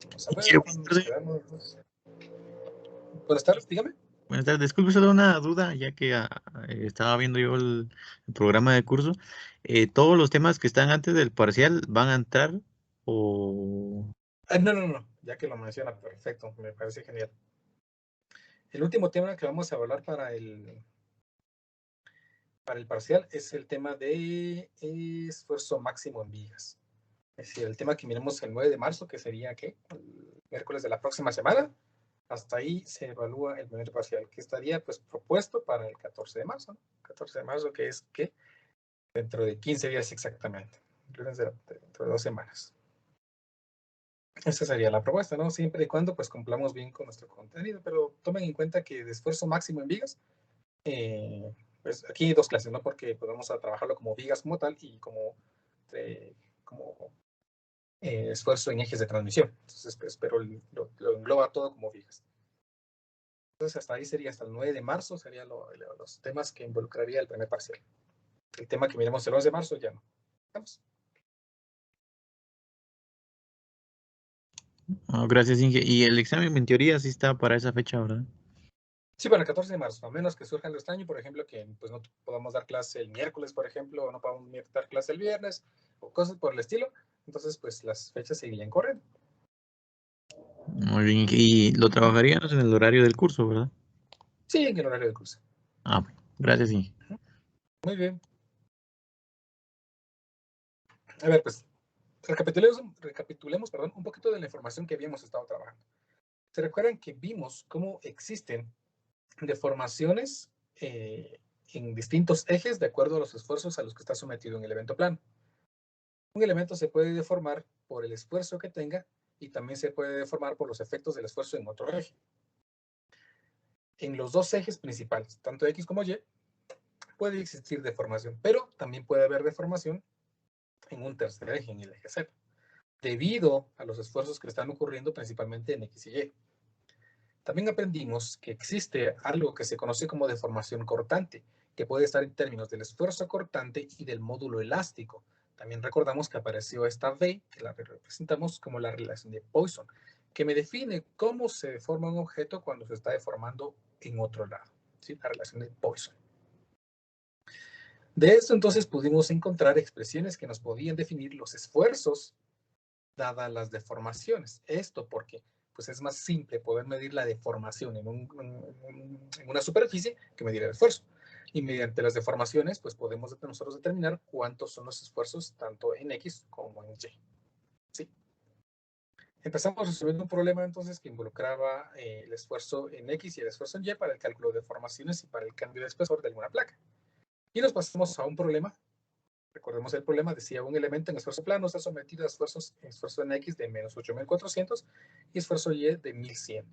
Vamos a ver dónde nos quedamos. Buenas tardes, dígame. Buenas tardes, disculpe, solo una duda, ya que estaba viendo yo el programa de curso. ¿Todos los temas que están antes del parcial van a entrar o...? No, ya que lo menciona, perfecto, me parece genial. El último tema que vamos a hablar para el parcial es el tema de esfuerzo máximo en vigas. Es decir, el tema que miremos el 9 de marzo, que sería, ¿qué? El miércoles de la próxima semana. Hasta ahí se evalúa el primer parcial, que estaría pues propuesto para el 14 de marzo, ¿no? 14 de marzo, que es, ¿qué? Dentro de 15 días exactamente, dentro de 2 semanas. Esa sería la propuesta, ¿no? Siempre y cuando pues cumplamos bien con nuestro contenido, pero tomen en cuenta que de esfuerzo máximo en vigas, pues aquí hay dos clases, ¿no? Porque podemos trabajarlo como vigas como tal y como esfuerzo en ejes de transmisión. Entonces, pues, pero lo engloba todo como vigas. Entonces, hasta ahí sería, hasta el 9 de marzo, serían los temas que involucraría el primer parcial. El tema que miremos el 11 de marzo ya no. ¿Estamos? Gracias, Inge. Y el examen en teoría sí está para esa fecha, ¿verdad? Sí, para el 14 de marzo, a menos que surja algo extraño, por ejemplo, que pues no podamos dar clase el miércoles, por ejemplo, o no podamos dar clase el viernes, o cosas por el estilo. Entonces, pues las fechas seguirían corriendo. Muy bien, y lo trabajaríamos en el horario del curso, ¿verdad? Sí, en el horario de curso. Gracias, Inge. Muy bien. A ver, pues, recapitulemos, un poquito de la información que habíamos estado trabajando. ¿Se recuerdan que vimos cómo existen deformaciones en distintos ejes de acuerdo a los esfuerzos a los que está sometido en el evento plano? Un elemento se puede deformar por el esfuerzo que tenga y también se puede deformar por los efectos del esfuerzo en otro eje. En los dos ejes principales, tanto X como Y, puede existir deformación, pero también puede haber deformación en un tercer eje, en el eje Z, debido a los esfuerzos que están ocurriendo principalmente en X y Y. También aprendimos que existe algo que se conoce como deformación cortante, que puede estar en términos del esfuerzo cortante y del módulo elástico. También recordamos que apareció esta V, que la representamos como la relación de Poisson, que me define cómo se deforma un objeto cuando se está deformando en otro lado. ¿Sí? La relación de Poisson. De esto entonces pudimos encontrar expresiones que nos podían definir los esfuerzos dadas las deformaciones. Esto porque pues es más simple poder medir la deformación en una superficie que medir el esfuerzo. Y mediante las deformaciones, pues podemos nosotros determinar cuántos son los esfuerzos tanto en X como en Y. ¿Sí? Empezamos resolviendo un problema entonces que involucraba el esfuerzo en X y el esfuerzo en Y para el cálculo de deformaciones y para el cambio de espesor de alguna placa. Y nos pasamos a un problema. Recordemos el problema, decía un elemento en esfuerzo plano está sometido a esfuerzo en X de menos 8.400 y esfuerzo Y de 1.100.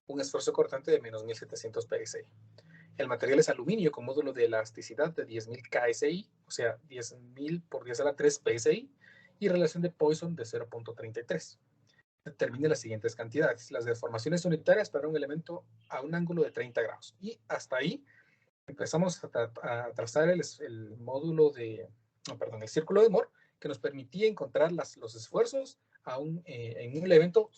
Un esfuerzo cortante de menos 1.700 PSI. El material es aluminio con módulo de elasticidad de 10.000 KSI, o sea, 10.000 por 10 a la 3 PSI, y relación de Poisson de 0.33. Determine las siguientes cantidades. Las deformaciones unitarias para un elemento a un ángulo de 30 grados. Y hasta ahí empezamos a trazar el módulo de, el círculo de Moore, que nos permitía encontrar los esfuerzos en un evento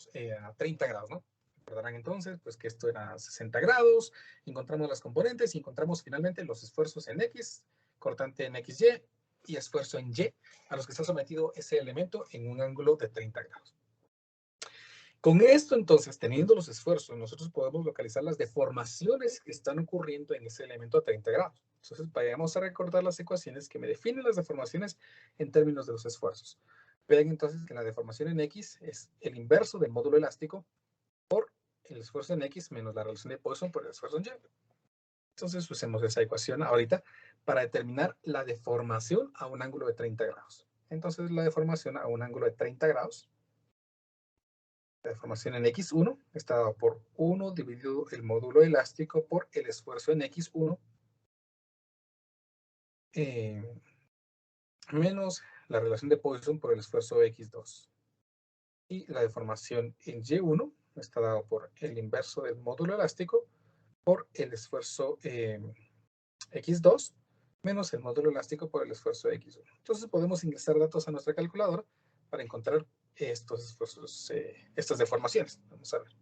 a 30 grados, ¿no? Recordarán entonces, pues que esto era 60 grados, encontramos las componentes y encontramos finalmente los esfuerzos en X, cortante en XY y esfuerzo en Y, a los que está sometido ese elemento en un ángulo de 30 grados. Con esto, entonces, teniendo los esfuerzos, nosotros podemos localizar las deformaciones que están ocurriendo en ese elemento a 30 grados. Entonces, vayamos a recordar las ecuaciones que me definen las deformaciones en términos de los esfuerzos. Vean entonces que la deformación en X es el inverso del módulo elástico por el esfuerzo en X menos la relación de Poisson por el esfuerzo en Y. Entonces, usemos esa ecuación ahorita para determinar la deformación a un ángulo de 30 grados. Entonces, la deformación a un ángulo de 30 grados, la deformación en X1 está dado por 1 dividido el módulo elástico por el esfuerzo en X1 menos la relación de Poisson por el esfuerzo X2. Y la deformación en Y1 está dado por el inverso del módulo elástico por el esfuerzo X2 menos el módulo elástico por el esfuerzo X1. Entonces podemos ingresar datos a nuestra calculadora para encontrar estos esfuerzos, estas deformaciones. Vamos a ver.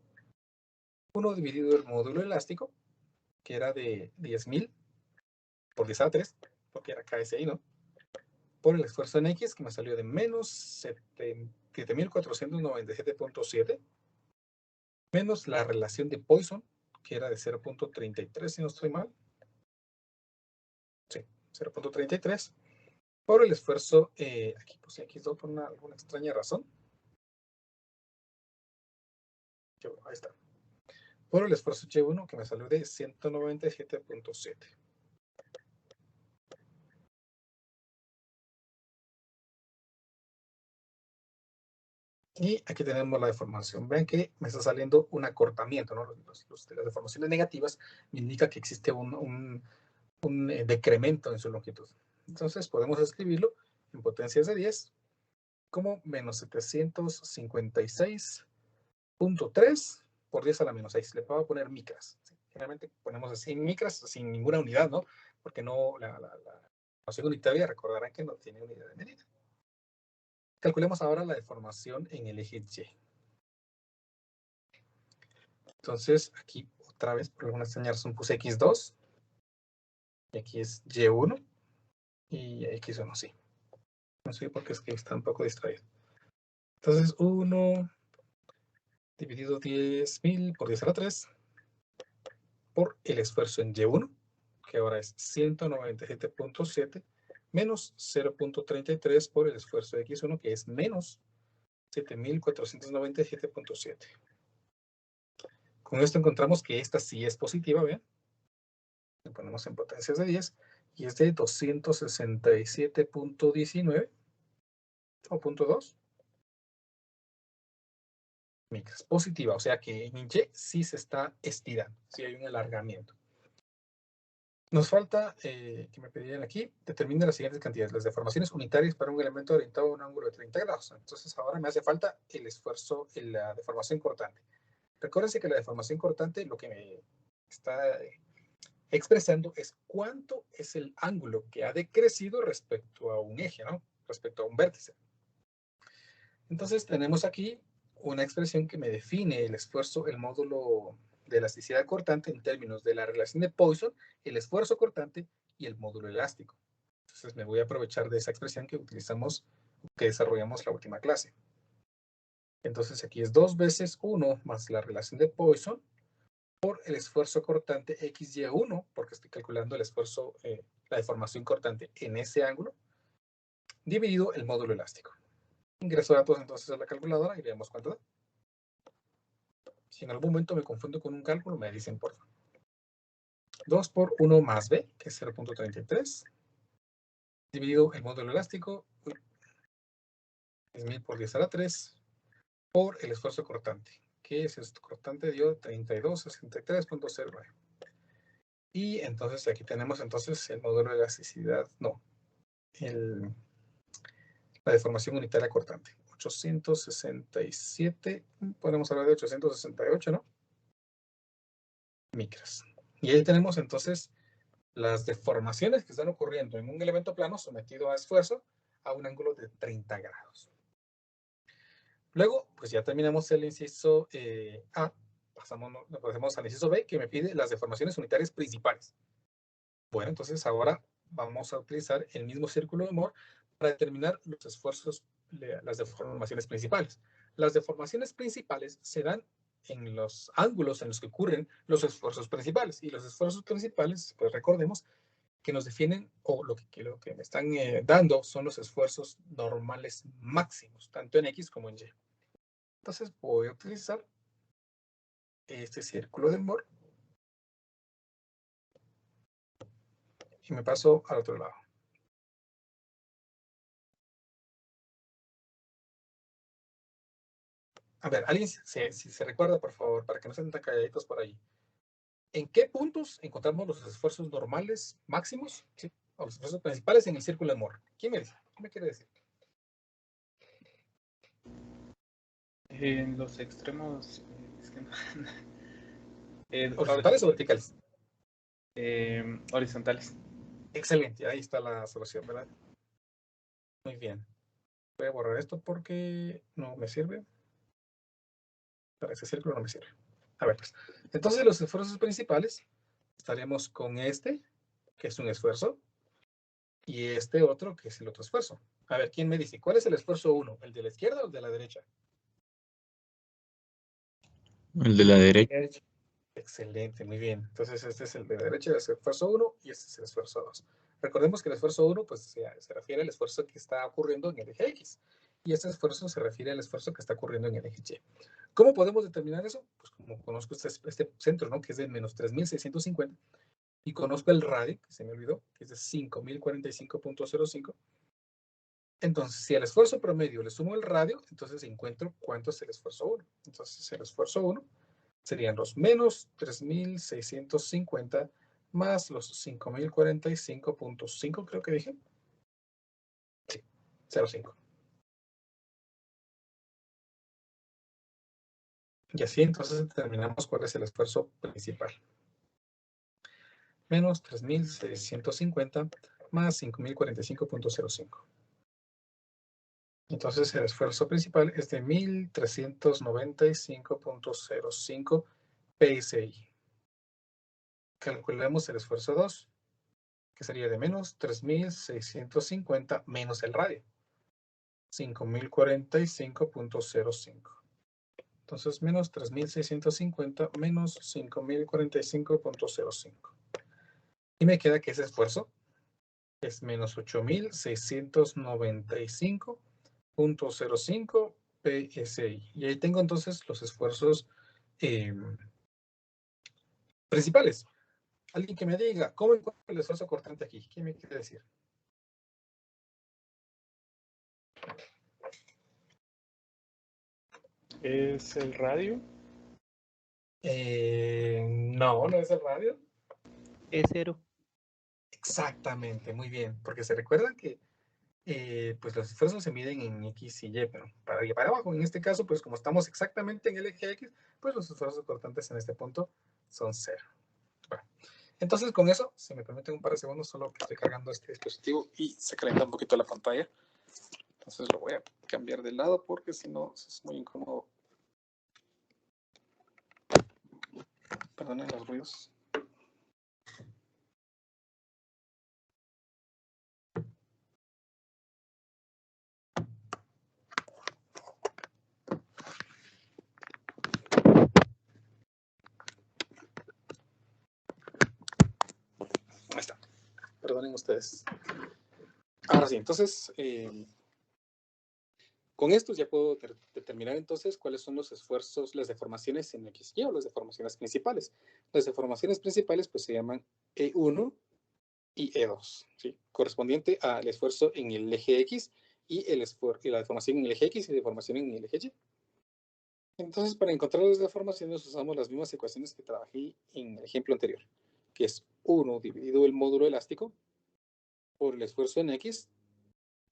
1 dividido el módulo elástico, que era de 10.000 por 10 a la 3, porque era KSI, ¿no? Por el esfuerzo en X, que me salió de menos 7.497.7, menos la relación de Poisson, que era de 0.33, si no estoy mal. Sí, 0.33. Por el esfuerzo, aquí puse X2 por alguna extraña razón. Ahí está. Por el esfuerzo Y1, que me salió de 197.7. Y aquí tenemos la deformación. Ven que me está saliendo un acortamiento, ¿no? Las deformaciones negativas me indica que existe un decremento en su longitud. Entonces podemos escribirlo en potencias de 10 como menos 756.3 por 10 a la menos 6. Le puedo poner micras. ¿Sí? Generalmente ponemos así micras sin ninguna unidad, ¿no? Porque no, la noción unitaria, recordarán que no tiene unidad de medida. Calculemos ahora la deformación en el eje Y. Entonces, aquí otra vez, por alguna extraña razón, puse X2. Y aquí es Y1. Y X1, sí. No sé por qué es que está un poco distraído. Entonces, 1 dividido 10.000 por 10 a la 3 por el esfuerzo en Y1, que ahora es 197.7, menos 0.33 por el esfuerzo de X1, que es menos 7.497.7. Con esto encontramos que esta sí es positiva, ¿ven? Le ponemos en potencias de 10 y es de 267.19 o 0.2 micras. Positiva, o sea que en Y sí se está estirando, sí hay un alargamiento. Nos falta, que me pedían aquí, determine las siguientes cantidades, las deformaciones unitarias para un elemento orientado a un ángulo de 30 grados. Entonces ahora me hace falta el esfuerzo, la deformación cortante. Recuérdense que la deformación cortante lo que me está expresando es cuánto es el ángulo que ha decrecido respecto a un eje, ¿no? Respecto a un vértice. Entonces tenemos aquí una expresión que me define el esfuerzo, el módulo de elasticidad cortante en términos de la relación de Poisson, el esfuerzo cortante y el módulo elástico. Entonces me voy a aprovechar de esa expresión que utilizamos, que desarrollamos la última clase. Entonces aquí es 2 veces 1 más la relación de Poisson por el esfuerzo cortante XY1, porque estoy calculando el esfuerzo, la deformación cortante en ese ángulo, dividido el módulo elástico. Ingreso datos entonces a la calculadora y veamos cuánto da. Si en algún momento me confundo con un cálculo, me dicen por favor. 2 por 1 más B, que es 0.33, dividido el módulo elástico, 10.000 por 10 a la 3, por el esfuerzo cortante, que es esto, cortante dio 3263.09. Y entonces aquí tenemos entonces el módulo de elasticidad, no, la deformación unitaria cortante. 867, podemos hablar de 868, ¿no? Micras. Y ahí tenemos entonces las deformaciones que están ocurriendo en un elemento plano sometido a esfuerzo a un ángulo de 30 grados. Luego, pues ya terminamos el inciso A, pasamos al inciso B, que me pide las deformaciones unitarias principales. Bueno, entonces ahora vamos a utilizar el mismo círculo de Moore para determinar los esfuerzos, las deformaciones principales. Las deformaciones principales se dan en los ángulos en los que ocurren los esfuerzos principales. Y los esfuerzos principales, pues recordemos, que nos definen, o lo que me están dando, son los esfuerzos normales máximos, tanto en X como en Y. Entonces voy a utilizar este círculo de Moore y me paso al otro lado. A ver, alguien si se recuerda, por favor, para que no se tan calladitos por ahí. ¿En qué puntos encontramos los esfuerzos normales máximos? ¿Sí? O los esfuerzos principales en el círculo de Moore. ¿Quién me dice? ¿Qué me quiere decir? En los extremos ¿Horizontales o verticales? Horizontales. Excelente, ahí está la solución, ¿verdad? Muy bien. Voy a borrar esto porque no me sirve. Para ese círculo no me sirve. A ver, pues. Entonces los esfuerzos principales estaremos con este, que es un esfuerzo, y este otro, que es el otro esfuerzo. A ver, ¿quién me dice? ¿Cuál es el esfuerzo 1? ¿El de la izquierda o el de la derecha? El de la derecha. Excelente, muy bien. Entonces este es el de la derecha, el esfuerzo 1, y este es el esfuerzo 2. Recordemos que el esfuerzo 1 pues, se refiere al esfuerzo que está ocurriendo en el eje X, y este esfuerzo se refiere al esfuerzo que está ocurriendo en el eje Y. ¿Cómo podemos determinar eso? Pues como conozco este centro, ¿no? Que es de menos 3.650, y conozco el radio, que se me olvidó, que es de 5.045.05. Entonces, si al esfuerzo promedio le sumo el radio, entonces encuentro cuánto es el esfuerzo 1. Entonces, el esfuerzo 1 serían los menos 3.650 más los 5.045.5, creo que dije. Sí, 0.5. Y así entonces determinamos cuál es el esfuerzo principal. Menos 3.650 más 5.045.05. Entonces el esfuerzo principal es de 1.395.05 PSI. Calculemos el esfuerzo 2, que sería de menos 3.650 menos el radio, 5.045.05. Entonces menos 3.650 menos 5.045.05. Y me queda que ese esfuerzo es menos 8.695.05 PSI. Y ahí tengo entonces los esfuerzos principales. Alguien que me diga, ¿cómo encuentro el esfuerzo cortante aquí? ¿Quién me quiere decir? ¿Es el radio? No, no es el radio. Es 0. Exactamente, muy bien. Porque se recuerdan que pues los esfuerzos se miden en X y Y, pero para arriba y para abajo. En este caso, pues como estamos exactamente en el eje X, pues los esfuerzos cortantes en este punto son 0. Bueno, entonces con eso, se me permite un par de segundos, solo que estoy cargando este dispositivo y se calienta un poquito la pantalla. Entonces lo voy a cambiar de lado porque si no es muy incómodo. Perdonen los ruidos. Ahí está. Perdonen ustedes. Ahora sí, entonces, con estos ya puedo determinar entonces cuáles son los esfuerzos, las deformaciones en XY o las deformaciones principales. Las deformaciones principales pues se llaman E1 y E2, ¿sí? Correspondiente al esfuerzo en el eje X y la deformación en el eje X y deformación en el eje Y. Entonces, para encontrar las deformaciones usamos las mismas ecuaciones que trabajé en el ejemplo anterior, que es 1 dividido el módulo elástico por el esfuerzo en X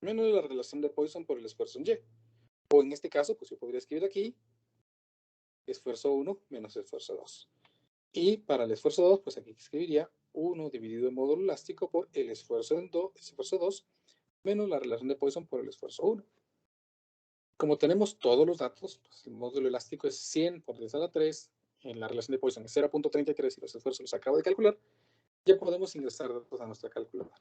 menos la relación de Poisson por el esfuerzo en Y. O en este caso, pues yo podría escribir aquí esfuerzo 1 menos esfuerzo 2. Y para el esfuerzo 2, pues aquí escribiría 1 dividido el módulo elástico por el esfuerzo 2 menos la relación de Poisson por el esfuerzo 1. Como tenemos todos los datos, pues el módulo elástico es 100 por 10 a la 3, en la relación de Poisson es 0.33 y los esfuerzos los acabo de calcular, ya podemos ingresar datos a nuestra calculadora.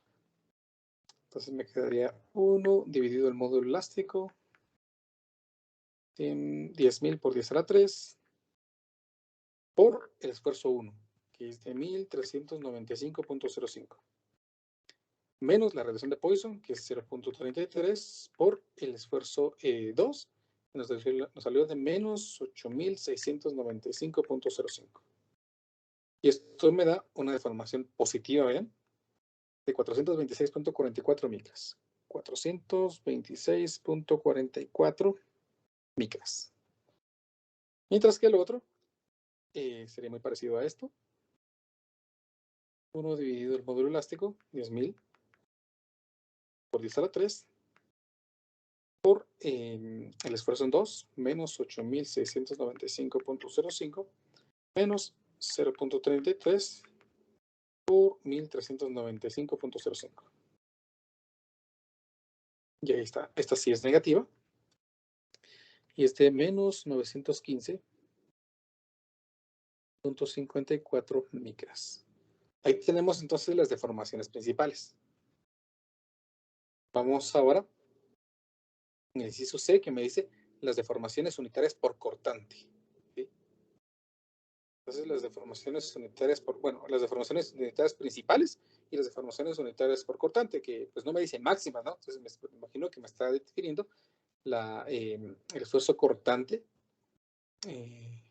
Entonces me quedaría 1 dividido el módulo elástico, 10.000 por 10 a la 3, por el esfuerzo 1, que es de 1.395.05. Menos la relación de Poisson, que es 0.33, por el esfuerzo 2, que nos salió de menos 8.695.05. Y esto me da una deformación positiva, ¿ven? De 426.44 micras. 426.44 micras. Mientras que el otro sería muy parecido a esto. 1 dividido el módulo elástico, 10.000 por 10 a la 3, por el esfuerzo en 2, menos 8.695.05, menos 0.33 por 1.395.05. Y ahí está. Esta sí es negativa. Y es de menos 915.54 micras. Ahí tenemos entonces las deformaciones principales. Vamos ahora en el inciso C, que me dice las deformaciones unitarias por cortante. ¿Sí? Entonces las deformaciones unitarias las deformaciones unitarias principales y las deformaciones unitarias por cortante, que pues no me dice máximas, ¿no? Entonces me imagino que me está definiendo el esfuerzo cortante en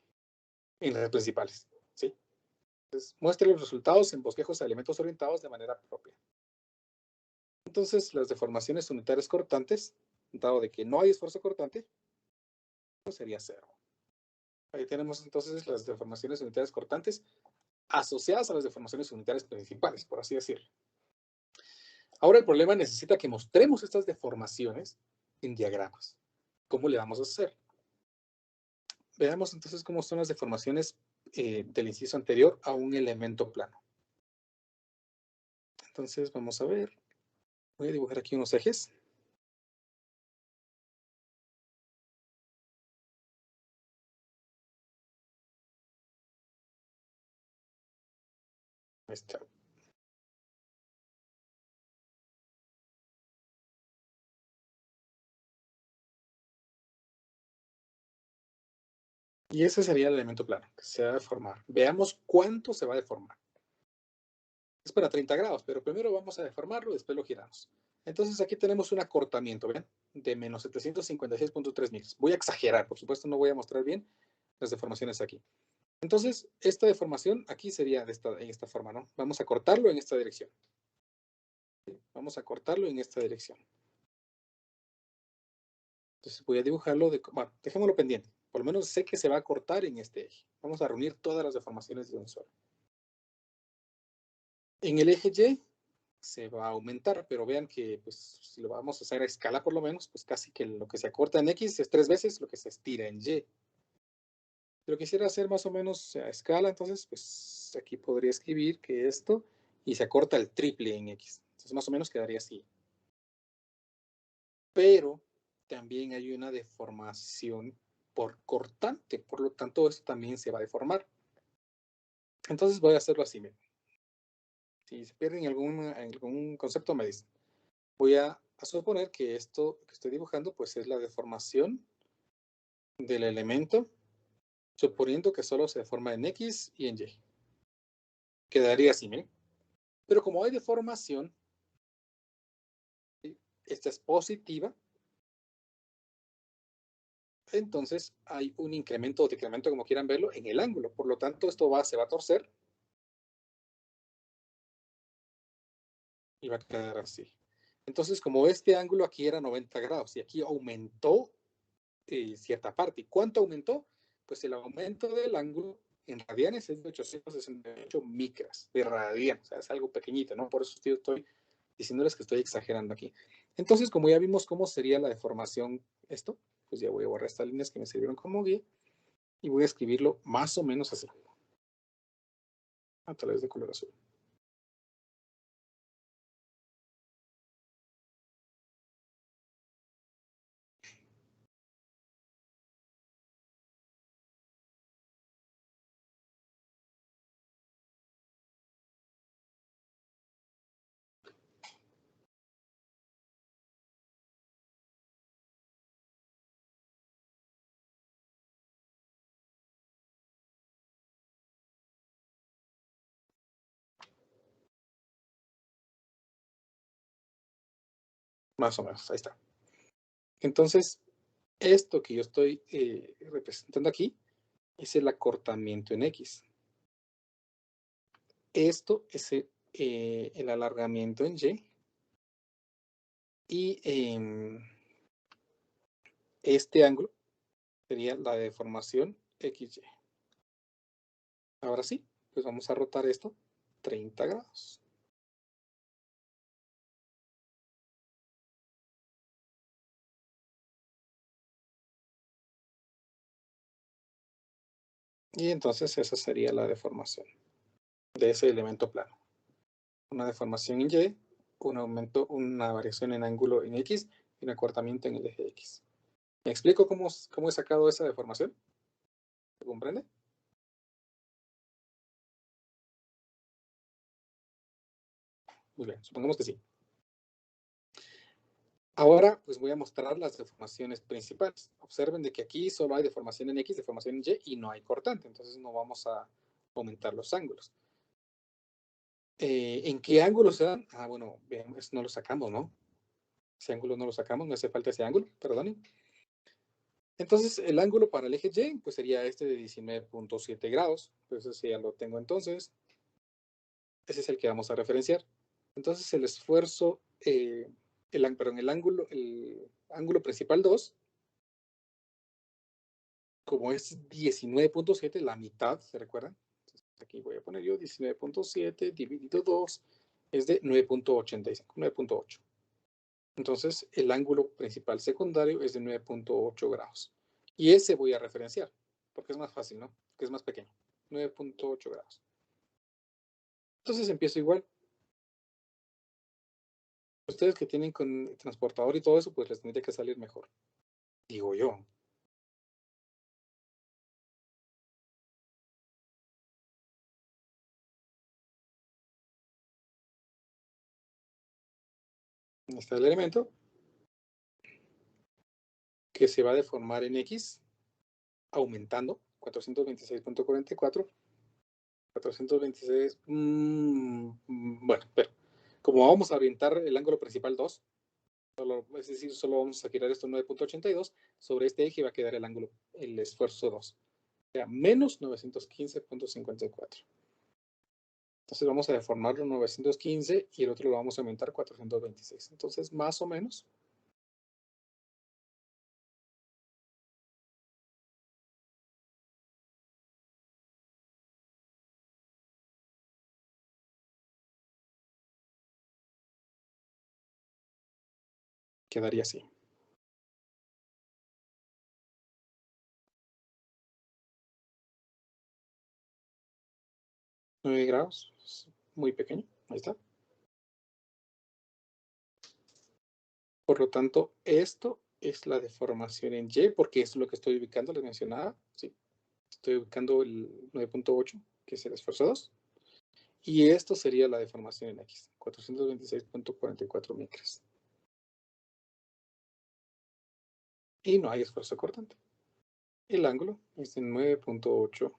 las principales, ¿sí? Entonces, muestre los resultados en bosquejos a elementos orientados de manera propia. Entonces, las deformaciones unitarias cortantes, dado de que no hay esfuerzo cortante, pues sería 0. Ahí tenemos entonces las deformaciones unitarias cortantes asociadas a las deformaciones unitarias principales, por así decirlo. Ahora el problema necesita que mostremos estas deformaciones en diagramas. ¿Cómo le vamos a hacer? Veamos entonces cómo son las deformaciones del inciso anterior a un elemento plano. Entonces vamos a ver. Voy a dibujar aquí unos ejes. Ahí está. Y ese sería el elemento plano que se va a deformar. Veamos cuánto se va a deformar. Es para 30 grados, pero primero vamos a deformarlo y después lo giramos. Entonces aquí tenemos un acortamiento, ¿ven? De menos 756.3 mil. Voy a exagerar, por supuesto no voy a mostrar bien las deformaciones aquí. Entonces, esta deformación aquí sería en esta forma, ¿no? Vamos a cortarlo en esta dirección. Vamos a cortarlo en esta dirección. Entonces voy a dibujarlo, bueno, dejémoslo pendiente. Por lo menos sé que se va a cortar en este eje. Vamos a reunir todas las deformaciones de un solo. En el eje Y se va a aumentar, pero vean que pues, si lo vamos a hacer a escala por lo menos, pues casi que lo que se acorta en X es 3 veces lo que se estira en Y. Pero quisiera hacer más o menos a escala, entonces pues aquí podría escribir que esto y se acorta el triple en X. Entonces más o menos quedaría así. Pero también hay una deformación por cortante, por lo tanto esto también se va a deformar. Entonces voy a hacerlo así. Miren. Si se pierden algún concepto me dicen. Voy a suponer que esto que estoy dibujando pues es la deformación del elemento, suponiendo que solo se deforma en X y en Y. Quedaría así, miren. Pero como hay deformación, esta es positiva, entonces hay un incremento o decremento, como quieran verlo, en el ángulo. Por lo tanto, esto se va a torcer y va a quedar así. Entonces, como este ángulo aquí era 90 grados y aquí aumentó cierta parte. ¿Y cuánto aumentó? Pues el aumento del ángulo en radianes es de 868 micras de radian. O sea, es algo pequeñito, ¿no? Por eso estoy diciéndoles que estoy exagerando aquí. Entonces, como ya vimos cómo sería la deformación esto, pues ya voy a borrar estas líneas que me sirvieron como guía y voy a escribirlo más o menos así. A través de color azul. Más o menos, ahí está. Entonces, esto que yo estoy representando aquí es el acortamiento en X. Esto es el alargamiento en Y. Y este ángulo sería la deformación XY. Ahora sí, pues vamos a rotar esto 30 grados. Y entonces esa sería la deformación de ese elemento plano. Una deformación en Y, un aumento, una variación en ángulo en X y un acortamiento en el eje X. ¿Me explico cómo he sacado esa deformación? ¿Se comprende? Muy bien, supongamos que sí. Ahora, pues voy a mostrar las deformaciones principales. Observen de que aquí solo hay deformación en X, deformación en Y y no hay cortante. Entonces no vamos a aumentar los ángulos. ¿En qué ángulo se dan? Ah, bueno, bien, eso no lo sacamos, ¿no? Ese ángulo no lo sacamos, me hace falta ese ángulo, perdonen. Entonces, el ángulo para el eje Y, pues sería este de 19.7 grados. Pues ese ya lo tengo entonces. Ese es el que vamos a referenciar. Entonces, el esfuerzo, el ángulo principal 2, como es 19.7, la mitad, ¿se recuerdan? Entonces, aquí voy a poner yo 19.7 dividido 2 es de 9.85, 9.8. Entonces, el ángulo principal secundario es de 9.8 grados. Y ese voy a referenciar, porque es más fácil, ¿no? Que es más pequeño. 9.8 grados. Entonces, empiezo igual. Ustedes que tienen con transportador y todo eso, pues les tendría que salir mejor. Digo yo. Este es el elemento que se va a deformar en X, aumentando 426.44. 426. Bueno, pero como vamos a orientar el ángulo principal 2, es decir, solo vamos a girar esto 9.82, sobre este eje va a quedar el ángulo, el esfuerzo 2. O sea, menos 915.54. Entonces vamos a deformarlo 915 y el otro lo vamos a aumentar 426. Entonces, más o menos, quedaría así. 9 grados, muy pequeño, ahí está. Por lo tanto, esto es la deformación en Y, porque es lo que estoy ubicando, les mencionaba, sí. Estoy ubicando el 9.8, que es el esfuerzo 2. Y esto sería la deformación en X, 426.44 micras. Y no hay esfuerzo cortante. El ángulo es de 9.8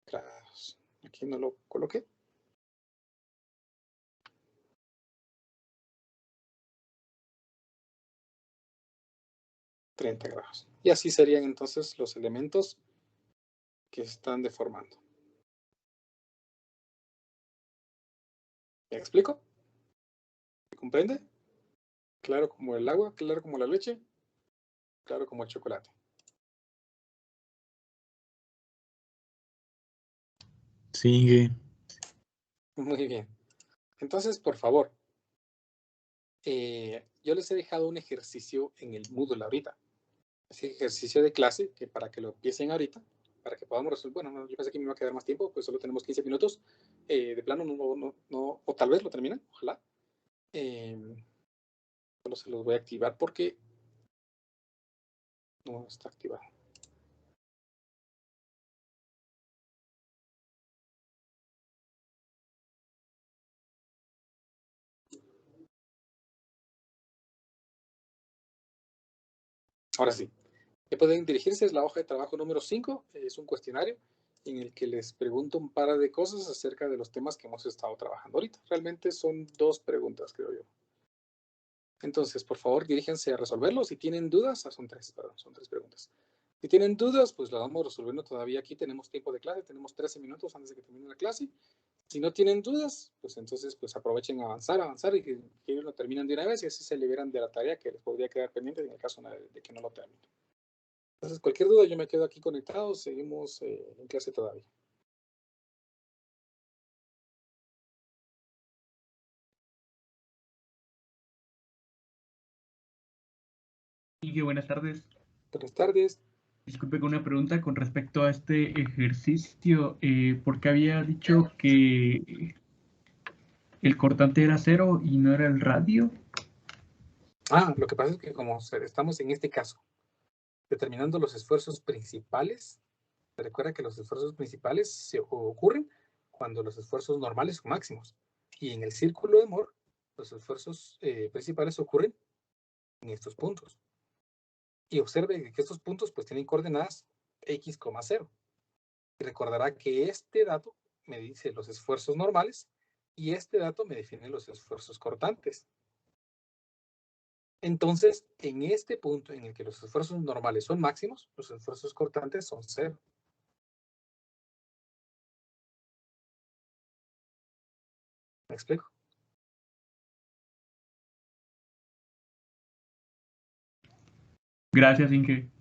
grados. Aquí no lo coloqué. 30 grados. Y así serían entonces los elementos que se están deformando. ¿Me explico? ¿Se comprende? Claro como el agua, claro como la leche, claro como el chocolate. Sigue. Muy bien. Entonces, por favor, yo les he dejado un ejercicio en el Moodle ahorita. Ese ejercicio de clase, que para que lo empiecen ahorita, para que podamos resolver. Bueno, yo pensé que me iba a quedar más tiempo, pues solo tenemos 15 minutos. De plano, no, o tal vez lo terminan, ojalá. Solo se los voy a activar porque no está activado. Ahora sí. Que pueden dirigirse, es la hoja de trabajo número 5, es un cuestionario en el que les pregunto un par de cosas acerca de los temas que hemos estado trabajando ahorita. Realmente son 2 preguntas, creo yo. Entonces, por favor, diríjense a resolverlo. Si tienen dudas, son 3, perdón, son 3 preguntas. Si tienen dudas, pues la vamos resolviendo todavía aquí. Tenemos tiempo de clase, tenemos 13 minutos antes de que termine la clase. Si no tienen dudas, pues entonces pues aprovechen a avanzar y que ellos lo terminan de una vez y así se liberan de la tarea que les podría quedar pendiente en el caso de que no lo terminen. Entonces, cualquier duda, yo me quedo aquí conectado. Seguimos en clase todavía. Y buenas tardes. Buenas tardes. Disculpe con una pregunta con respecto a este ejercicio. ¿Por qué había dicho que el cortante era 0 y no era el radio? Lo que pasa es que como estamos en este caso determinando los esfuerzos principales, se recuerda que los esfuerzos principales se ocurren cuando los esfuerzos normales son máximos. Y en el círculo de Moore, los esfuerzos principales ocurren en estos puntos. Y observe que estos puntos pues tienen coordenadas x, 0. Y recordará que este dato me dice los esfuerzos normales y este dato me define los esfuerzos cortantes. Entonces, en este punto en el que los esfuerzos normales son máximos, los esfuerzos cortantes son 0. ¿Me explico? Gracias, Inge.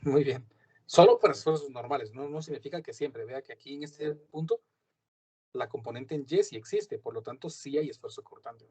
Muy bien. Solo para esfuerzos normales, no significa que siempre. Vea que aquí en este punto la componente en Y sí existe, por lo tanto sí hay esfuerzo cortante.